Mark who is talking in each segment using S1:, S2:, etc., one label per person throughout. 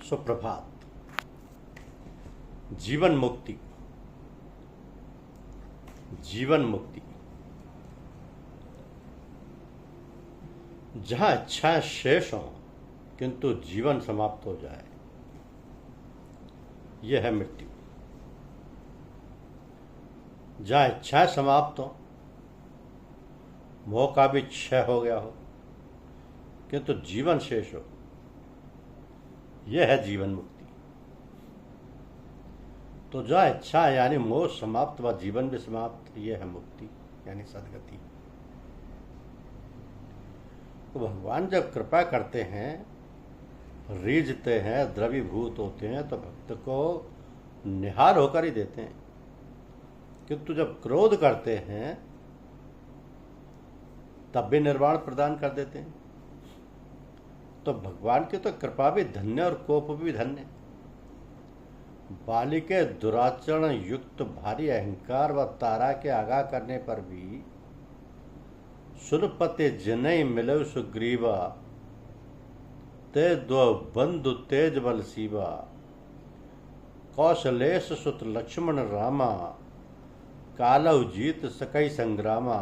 S1: सुप्रभात। जीवन मुक्ति, जीवन मुक्ति। जहां इच्छाएं शेष हों किंतु जीवन समाप्त हो जाए, यह है मृत्यु। जहां इच्छाएं समाप्त हो, मोह का भी क्षय हो गया हो किंतु जीवन शेष हो, यह है जीवन मुक्ति। तो जहाँ इच्छा यानी मोह समाप्त व जीवन भी समाप्त, यह है मुक्ति यानी सदगति। तो भगवान जब कृपा करते हैं, रीझते हैं, द्रवीभूत होते हैं, तो भक्त को निहार होकर ही देते हैं। किंतु जब क्रोध करते हैं तब भी निर्वाण प्रदान कर देते हैं। तो भगवान की तो कृपा भी धन्य और कोप भी धन्य। बाली के दुराचरण युक्त भारी अहंकार व तारा के आगाह करने पर भी सुनपते जिनई मिलो सुग्रीवा, ते दो बंधु तेज बल सीवा, कौशलेश सुत लक्ष्मण रामा, कालव जीत सकई संग्रामा।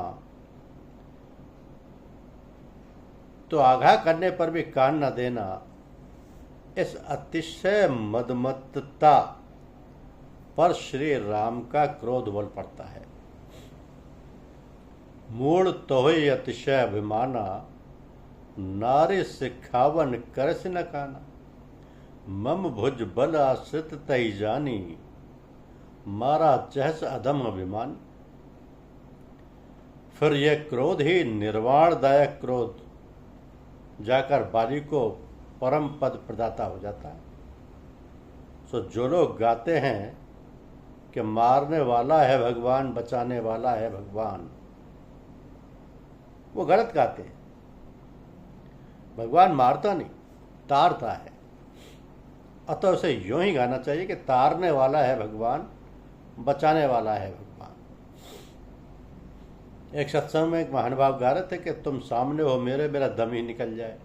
S1: तो आगाह करने पर भी कान न देना, इस अतिशय मदमत्तता पर श्री राम का क्रोध बल पड़ता है। मूल तोहि अतिशय अभिमाना, नारी सिखावन करस न काना, मम भुज बल आश्रित तई जानी, मारा चहस अधम अभिमान। फिर यह क्रोध ही निर्वाणदायक क्रोध जाकर बाली को परम पद प्रदाता हो जाता है। सो जो लोग गाते हैं कि मारने वाला है भगवान, बचाने वाला है भगवान, वो गलत गाते हैं। भगवान मारता नहीं, तारता है। अतः उसे यूं ही गाना चाहिए कि तारने वाला है भगवान, बचाने वाला है भगवान। एक सत्संग में एक महानुभाव गा रहे थे कि तुम सामने हो मेरे, मेरा दम ही निकल जाए।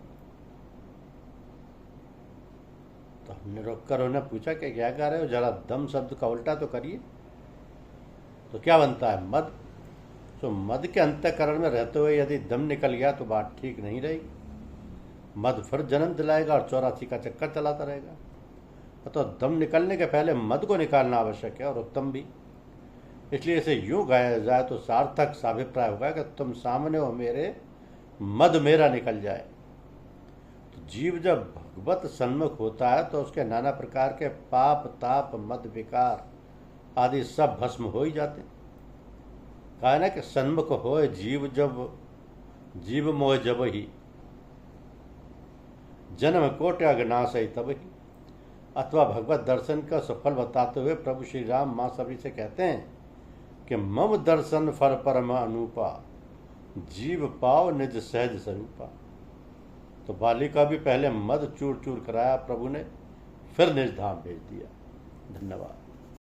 S1: तो हमने रोककर उन्हें पूछा कि क्या गा रहे हो, जरा दम शब्द का उल्टा तो करिए। तो क्या बनता है? मद। तो मद के अंतःकरण में रहते हुए यदि दम निकल गया तो बात ठीक नहीं रहेगी। मद फिर जन्म दिलाएगा और 84 का चक्कर चलाता रहेगा। तो दम निकलने के पहले मद को निकालना आवश्यक है और उत्तम भी। इसलिए इसे यूं गाया जाए तो सार्थक साभिप्राय होगा कि तुम सामने हो मेरे, मद मेरा निकल जाए। तो जीव जब भगवत सन्मुख होता है तो उसके नाना प्रकार के पाप, ताप, मद, विकार आदि सब भस्म हो ही जाते। कहा ना कि सन्मुख होए जीव जब, जीव मोह जब ही, जन्म कोटि अघनाश ही तब ही। अथवा भगवत दर्शन का सफल बताते हुए प्रभु श्री राम माँ सभी से कहते हैं कि मम दर्शन फल परम अनूपा, जीव पाव निज सहज स्वरूपा। तो बाली का भी पहले मद चूर चूर कराया प्रभु ने, फिर निज धाम भेज दिया। धन्यवाद।